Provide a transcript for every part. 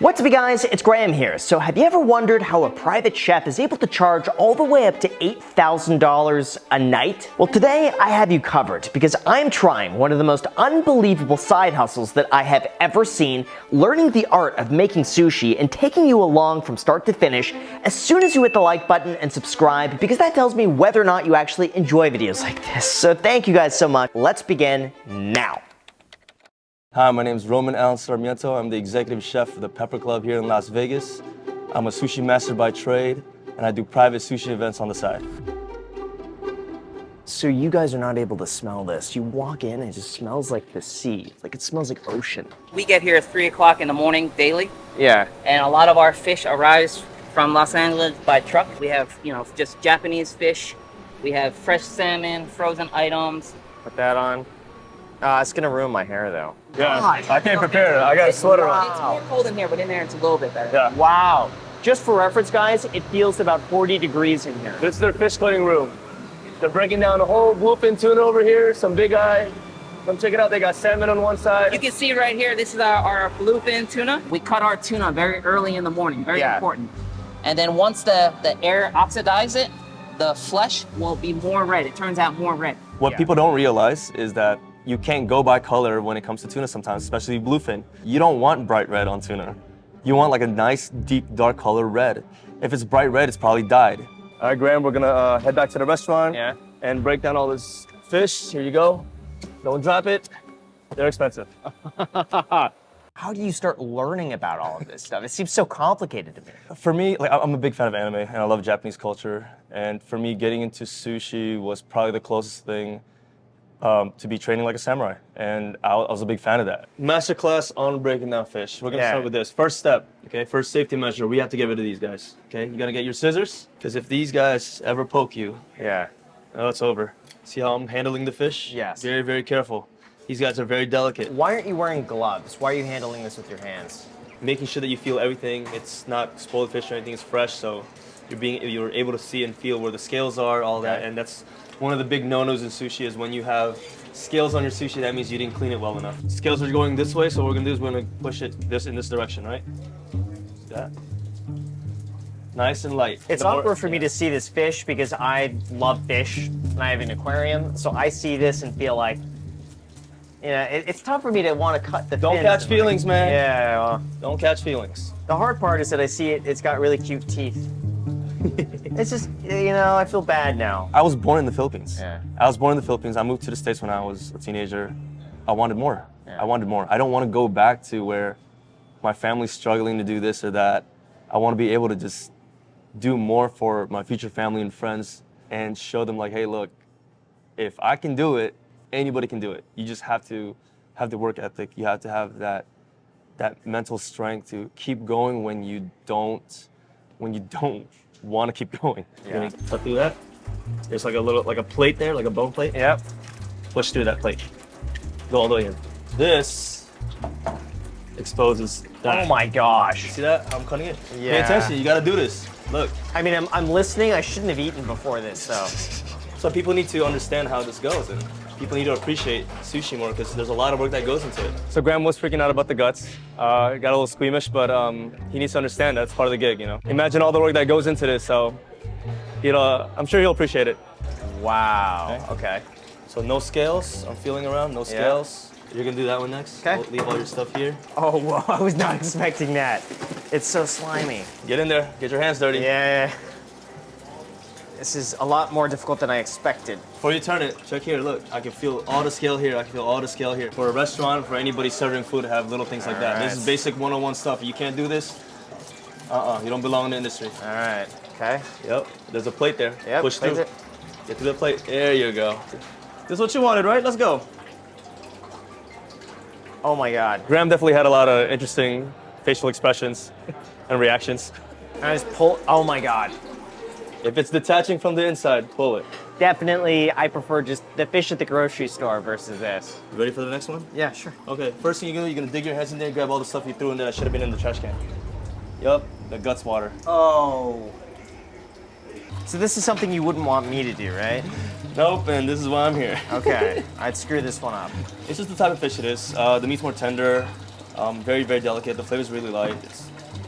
What's up, you guys? It's Graham here. So have you ever wondered how a private chef is able to charge all the way up to $8,000 a night? Well, today I have you covered because I'm trying one of the most unbelievable side hustles that I have ever seen, learning the art of making sushi and taking you along from start to finish as soon as you hit the like button and subscribe, because that tells me whether or not you actually enjoy videos like this. So thank you guys so much. Let's begin now. Hi, my name is Roman Alan Sarmiento. I'm the executive chef for the Pepper Club here in Las Vegas. I'm a sushi master by trade, and I do private sushi events on the side. So you guys are not able to smell this. You walk in and it just smells like the sea. Like it smells like ocean. We get here at 3 o'clock in the morning daily, Yeah. and a lot of our fish arrives from Los Angeles by truck. We have, just Japanese fish. We have fresh salmon, frozen items. Put that on. It's gonna ruin my hair though. Yeah, I can't prepare it. I got a sweater on. It's more cold in here, but in there it's a little bit better. Yeah. Wow. Just for reference, guys, it feels about 40 degrees in here. This is their fish cleaning room. They're breaking down the whole bluefin tuna over here, some big eye. Come check it out. They got salmon on one side. You can see right here, this is our bluefin tuna. We cut our tuna very early in the morning, very important. And then once the air oxidizes it, the flesh will be more red. It turns out more red. What people don't realize is that you can't go by color when it comes to tuna sometimes, especially bluefin. You don't want bright red on tuna. You want like a nice, deep, dark color red. If it's bright red, it's probably dyed. All right, Graham, we're gonna head back to the restaurant and break down all this fish. Here you go. Don't drop it. They're expensive. How do you start learning about all of this stuff? It seems so complicated to me. For me, like I'm a big fan of anime and I love Japanese culture. And for me, getting into sushi was probably the closest thing to be training like a samurai, and I was a big fan of that. Masterclass on breaking down fish. We're gonna start with this. First step, okay, first safety measure, we have to get rid of these guys, okay? You gotta get your scissors, because if these guys ever poke you, oh, it's over. See how I'm handling the fish? Yes. Very, very careful. These guys are very delicate. Why aren't you wearing gloves? Why are you handling this with your hands? Making sure that you feel everything. It's not spoiled fish or anything, it's fresh, so you're able to see and feel where the scales are, all that, and that's one of the big no-nos in sushi is when you have scales on your sushi, that means you didn't clean it well enough. Scales are going this way, so what we're gonna do is we're gonna push it in this direction, right? See that? Nice and light. It's awkward for me to see this fish because I love fish and I have an aquarium, so I see this and feel like, it's tough for me to want to cut the Don't fins catch feelings, man. Yeah, well, Don't catch feelings. the hard part is that I see it's got really cute teeth. It's just, I feel bad now. I was born in the Philippines. Yeah. I was born in the Philippines. I moved to the States when I was a teenager. I wanted more. Yeah. I wanted more. I don't want to go back to where my family's struggling to do this or that. I want to be able to just do more for my future family and friends and show them like, hey, look, if I can do it, anybody can do it. You just have to have the work ethic. You have to have that mental strength to keep going when you don't want to keep going. Yeah. Cut through that. There's like a plate there, like a bone plate. Yep. Push through that plate. Go all the way in. This exposes that. Oh my gosh. See that? How I'm cutting it? Yeah. Pay attention. You got to do this. Look. I mean, I'm listening. I shouldn't have eaten before this, so. So people need to understand how this goes, and people need to appreciate sushi more because there's a lot of work that goes into it. So Graham was freaking out about the guts. Got a little squeamish, but he needs to understand that's part of the gig, Imagine all the work that goes into this, so I'm sure he'll appreciate it. Wow. Okay. So no scales. I'm feeling around. No scales. You're gonna do that one next. Okay. We'll leave all your stuff here. Oh, whoa, I was not expecting that. It's so slimy. Get in there. Get your hands dirty. Yeah. This is a lot more difficult than I expected. Before you turn it, check here. Look, I can feel all the scale here. I can feel all the scale here. For a restaurant, for anybody serving food to have little things like that. This is basic 101 stuff. You can't do this. You don't belong in the industry. All right. Okay. Yep. There's a plate there. Yep. Push through. Get to the plate. There you go. This is what you wanted, right? Let's go. Oh my God. Graham definitely had a lot of interesting facial expressions and reactions. I just pull. Oh my God. If it's detaching from the inside, pull it. Definitely, I prefer just the fish at the grocery store versus this. You ready for the next one? Yeah, sure. Okay, first thing you're gonna dig your hands in there, grab all the stuff you threw in there that should have been in the trash can. Yup, the guts water. Oh. So this is something you wouldn't want me to do, right? Nope, and this is why I'm here. Okay, I'd screw this one up. It's just the type of fish it is. The meat's more tender. Very, very delicate. The flavor's really light.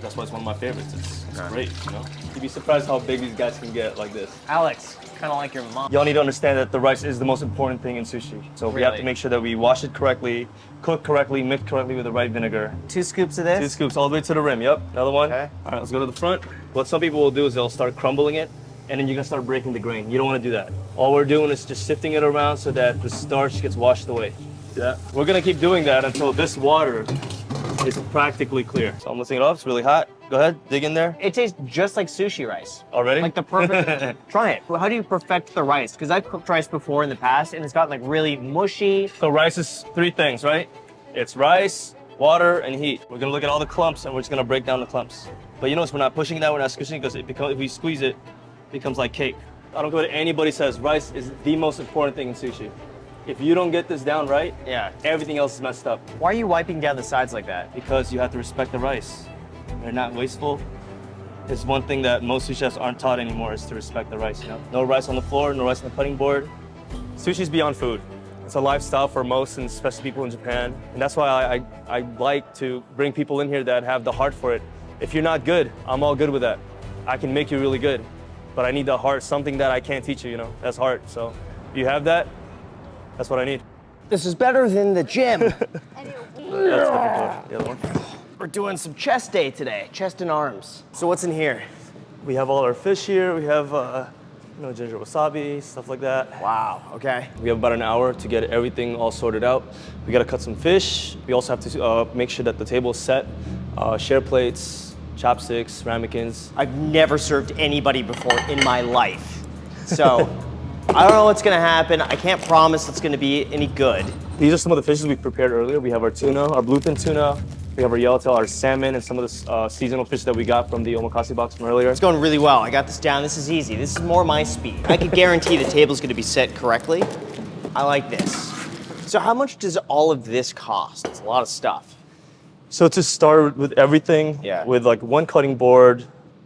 That's why it's one of my favorites. It's great, you know? You'd be surprised how big these guys can get like this. Alex, kind of like your mom. Y'all need to understand that the rice is the most important thing in sushi. So we have to make sure that we wash it correctly, cook correctly, mix correctly with the right vinegar. 2 scoops of this? 2 scoops all the way to the rim, yep. Another one. Okay. All right, let's go to the front. What some people will do is they'll start crumbling it, and then you're gonna start breaking the grain. You don't wanna do that. All we're doing is just sifting it around so that the starch gets washed away. See that? We're gonna keep doing that until this water is practically clear. So I'm lifting it off, it's really hot. Go ahead, dig in there. It tastes just like sushi rice. Already? Like the perfect, try it. How do you perfect the rice? Because I've cooked rice before in the past and it's gotten like really mushy. So rice is 3 things, right? It's rice, water, and heat. We're gonna look at all the clumps and we're just gonna break down the clumps. But you notice we're not pushing that, we're not squishing it, because if we squeeze it, it becomes like cake. I don't care what anybody says, rice is the most important thing in sushi. If you don't get this down right, everything else is messed up. Why are you wiping down the sides like that? Because you have to respect the rice. They're not wasteful. It's one thing that most sushi chefs aren't taught anymore is to respect the rice, you know? No rice on the floor, no rice on the cutting board. Sushi's beyond food. It's a lifestyle for most, and especially people in Japan. And that's why I like to bring people in here that have the heart for it. If you're not good, I'm all good with that. I can make you really good, but I need the heart, something that I can't teach you, you know? That's heart. So if you have that, that's what I need. This is better than the gym. That's the other one. We're doing some chest day today, chest and arms. So what's in here? We have all our fish here. We have ginger wasabi, stuff like that. Wow, okay. We have about an hour to get everything all sorted out. We gotta cut some fish. We also have to make sure that the table is set. Share plates, chopsticks, ramekins. I've never served anybody before in my life. So I don't know what's gonna happen. I can't promise it's gonna be any good. These are some of the fishes we prepared earlier. We have our tuna, our bluefin tuna. We have our yellowtail, our salmon, and some of the seasonal fish that we got from the omakase box from earlier. It's going really well. I got this down. This is easy. This is more my speed. I can guarantee the table's gonna be set correctly. I like this. So how much does all of this cost? It's a lot of stuff. So to start with everything, with like one cutting board,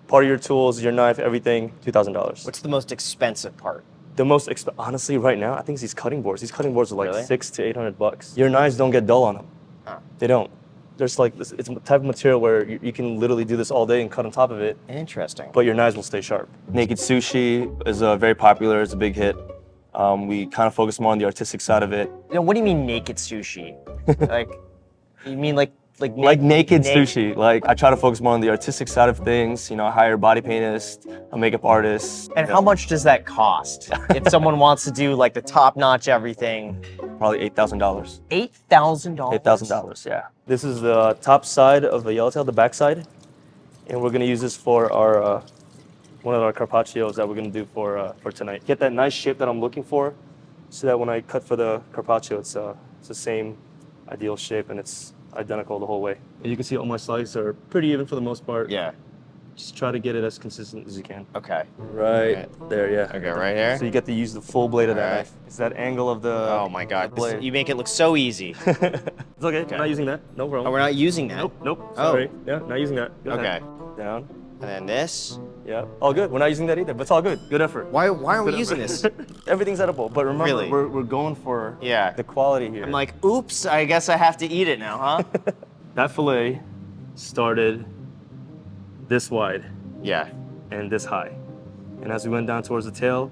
part of your tools, your knife, everything, $2,000. What's the most expensive part? The most honestly, right now, I think it's these cutting boards. These cutting boards are like $600 to $800. Your knives don't get dull on them. They don't. There's like this, it's a type of material where you can literally do this all day and cut on top of it. Interesting. But your knives will stay sharp. Naked Sushi is very popular. It's a big hit. We kind of focus more on the artistic side of it. You know, what do you mean naked sushi? Like, you mean like naked sushi. Like I try to focus more on the artistic side of things. You know, I hire a body paintist, a makeup artist. And how much does that cost? If someone wants to do like the top-notch everything? Probably $8,000. $8,000? $8,000, yeah. This is the top side of the yellowtail, the back side. And we're gonna use this for our one of our carpaccios that we're gonna do for tonight. Get that nice shape that I'm looking for, so that when I cut for the carpaccio, it's the same ideal shape and it's identical the whole way. And you can see all my slices are pretty even for the most part. Yeah. Just try to get it as consistent as you can. Okay. Right there, yeah. Okay, right here? So you get to use the full blade of that knife. It's that angle of the Oh my God, blade. you make it look so easy. It's okay, we're not using that, no problem. Oh, we're not using that? Nope, sorry. Yeah, not using that. Go Okay. ahead. Down. And then this? Yeah, all good. We're not using that either, but it's all good. Good effort. Why aren't we using this? Everything's edible, but remember, Really? we're going for the quality here. I'm like, oops, I guess I have to eat it now, huh? That fillet started this wide. Yeah. And this high. And as we went down towards the tail,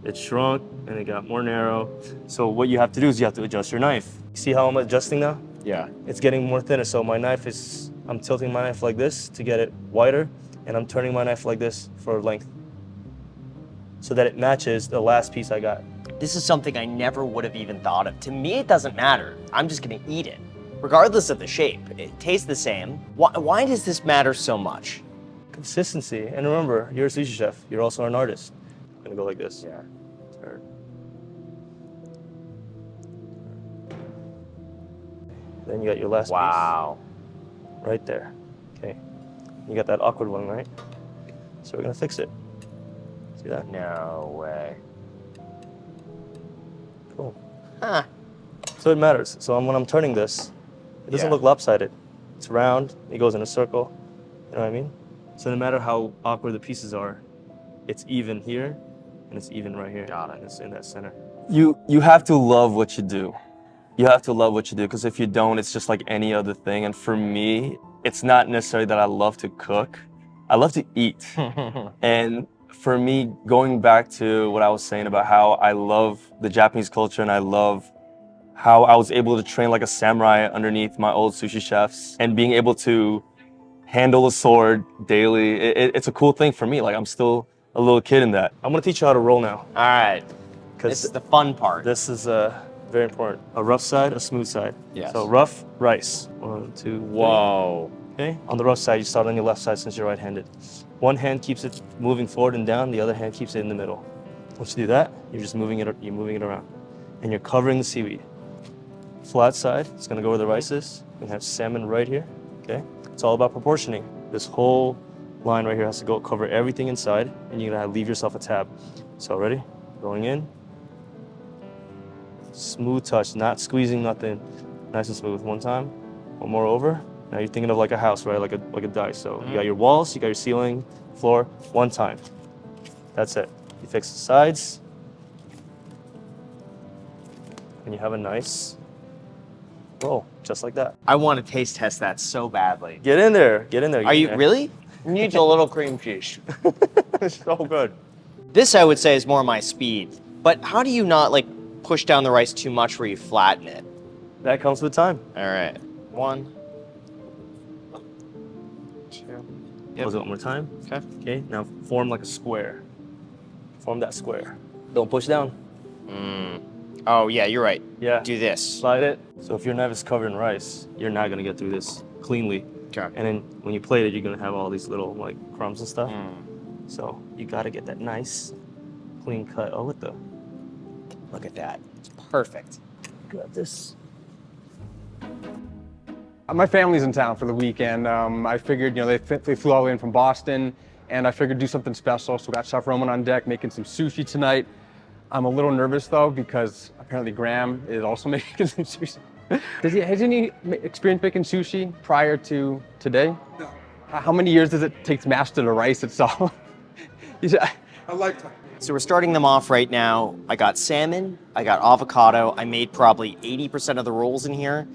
it shrunk and it got more narrow. So what you have to do is you have to adjust your knife. See how I'm adjusting now? Yeah. It's getting more thinner. So my knife is, I'm tilting my knife like this to get it wider, and I'm turning my knife like this for length, so that it matches the last piece I got. This is something I never would have even thought of. To me, it doesn't matter. I'm just gonna eat it. Regardless of the shape, it tastes the same. Why does this matter so much? Consistency. And remember, you're a sushi chef. You're also an artist. I'm gonna go like this. Yeah. Turn. Then you got your last piece. Wow. Right there. Okay. You got that awkward one, right? So we're gonna fix it. See that? No way. Cool. Huh. So it matters. So when I'm turning this, it doesn't look lopsided. It's round, it goes in a circle. You know what I mean? So no matter how awkward the pieces are, it's even here, and it's even right here. Got it. And it's in that center. You have to love what you do. you have to love what you do, because if you don't, it's just like any other thing. And for me, it's not necessarily that I love to cook. I love to eat. And for me, going back to what I was saying about how I love the Japanese culture and I love how I was able to train like a samurai underneath my old sushi chefs and being able to handle a sword daily, it's a cool thing for me. Like, I'm still a little kid in that. I'm gonna teach you how to roll now. All right. This is the fun part. This is very important. A rough side, a smooth side. Yes. So rough, rice. 1, 2, Whoa. Okay. On the rough side, you start on your left side since you're right-handed. One hand keeps it moving forward and down. The other hand keeps it in the middle. Once you do that, you're just moving it. You're moving it around, and you're covering the seaweed. Flat side, it's gonna go where the rice is. We have salmon right here. Okay. It's all about proportioning. This whole line right here has to go cover everything inside, and you're gonna leave yourself a tab. So ready? Going in. Smooth touch, not squeezing nothing. Nice and smooth. One time. One more over. Now you're thinking of like a house, right? Like a dice. So you got your walls, you got your ceiling, floor. One time. That's it. You fix the sides, and you have a nice roll, just like that. I want to taste test that so badly. Get in there. Get in there. Are you really? Needs a little cream cheese. It's so good. This, I would say, is more my speed. But how do you not like push down the rice too much where you flatten it? That comes with time. All right. 1, 2. Close it one more time. Okay. Okay, now form like a square. Form that square. Don't push down. Oh, yeah, you're right. Yeah. Do this. Slide it. So if your knife is covered in rice, you're not gonna get through this cleanly. Okay. And then when you plate it, you're gonna have all these little like crumbs and stuff. So you gotta get that nice, clean cut. Oh, what the? Look at that. It's perfect. Got this. My family's in town for the weekend. I figured, they flew all the way in from Boston, and I figured do something special. So we got Chef Roman on deck making some sushi tonight. I'm a little nervous though because apparently Graham is also making some sushi. Has any experience making sushi prior to today? No. How many years does it take to master the rice itself? A lifetime. So we're starting them off right now. I got salmon, I got avocado. I made probably 80% of the rolls in here.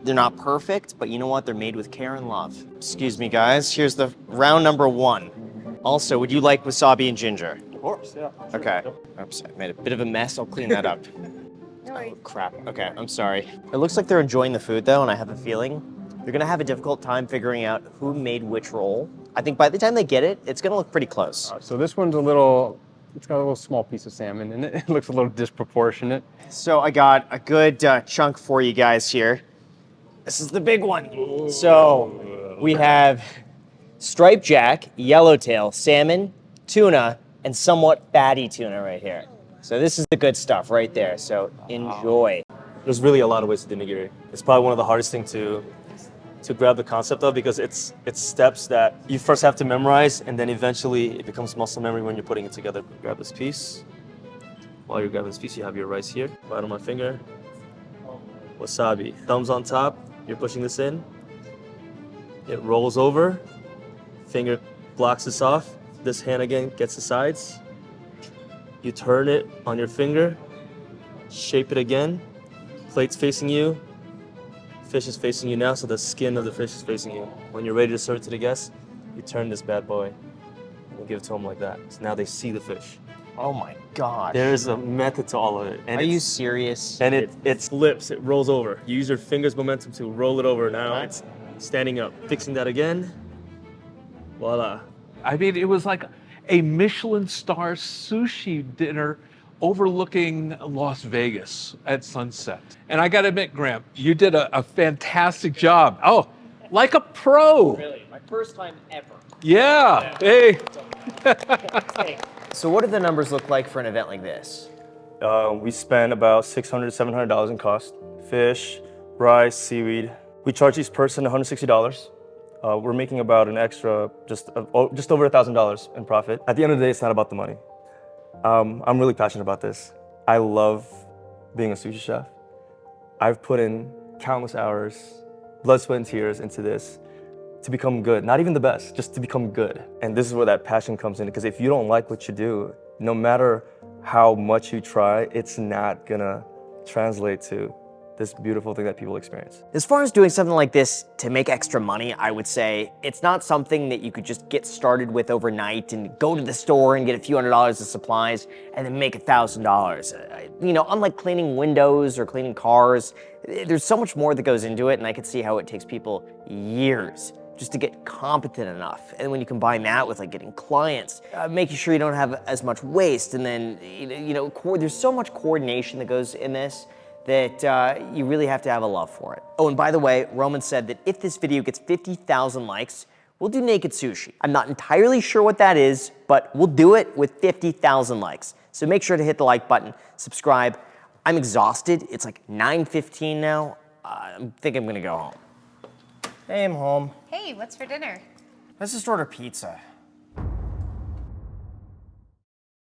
They're not perfect, but you know what? They're made with care and love. Excuse me, guys. Here's the round number 1. Also, would you like wasabi and ginger? Of course, yeah. Sure. Okay. Oops, I made a bit of a mess. I'll clean that up. Oh, crap. Okay, I'm sorry. It looks like they're enjoying the food, though, and I have a feeling they're going to have a difficult time figuring out who made which roll. I think by the time they get it, it's going to look pretty close. So this one's it's got a little small piece of salmon in it. It looks a little disproportionate. So I got a good chunk for you guys here. This is the big one. So we have striped jack, yellowtail, salmon, tuna, and somewhat fatty tuna right here. So this is the good stuff right there. So enjoy. There's really a lot of ways to do nigiri. It's probably one of the hardest things to grab the concept of, because it's steps that you first have to memorize, and then eventually it becomes muscle memory when you're putting it together. Grab this piece. While you're grabbing this piece, you have your rice here. Bottom of my finger. Wasabi. Thumbs on top. You're pushing this in. It rolls over. Finger blocks this off. This hand again gets the sides. You turn it on your finger. Shape it again. Plate's facing you. Fish is facing you now, so the skin of the fish is facing you. When you're ready to serve it to the guests, you turn this bad boy and give it to them like that. So now they see the fish. Oh my God. There is a method to all of it. And Are you serious? And it flips, it rolls over. You use your finger's momentum to roll it over. Now it's standing up. Fixing that again. Voila. I mean, it was like a Michelin star sushi dinner overlooking Las Vegas at sunset. And I gotta admit, Graham, you did a fantastic job. Oh, like a pro. Really, my first time ever. Yeah, hey. So what do the numbers look like for an event like this? We spend about $600 to $700 in cost. Fish, rice, seaweed. We charge each person $160. We're making about an extra, just over $1,000 in profit. At the end of the day, it's not about the money. I'm really passionate about this. I love being a sushi chef. I've put in countless hours, blood, sweat, and tears into this to become good. Not even the best, just to become good. And this is where that passion comes in, because if you don't like what you do, no matter how much you try, it's not gonna translate to this beautiful thing that people experience. As far as doing something like this to make extra money, I would say it's not something that you could just get started with overnight and go to the store and get a few $100s of supplies and then make $1,000. You know, unlike cleaning windows or cleaning cars, there's so much more that goes into it, and I could see how it takes people years just to get competent enough. And when you combine that with like getting clients, making sure you don't have as much waste, and then, there's so much coordination that goes in this that you really have to have a love for it. Oh, and by the way, Roman said that if this video gets 50,000 likes, we'll do naked sushi. I'm not entirely sure what that is, but we'll do it with 50,000 likes. So make sure to hit the like button, subscribe. I'm exhausted. It's like 9:15 now. I think I'm gonna go home. Hey, I'm home. Hey, what's for dinner? Let's just order pizza.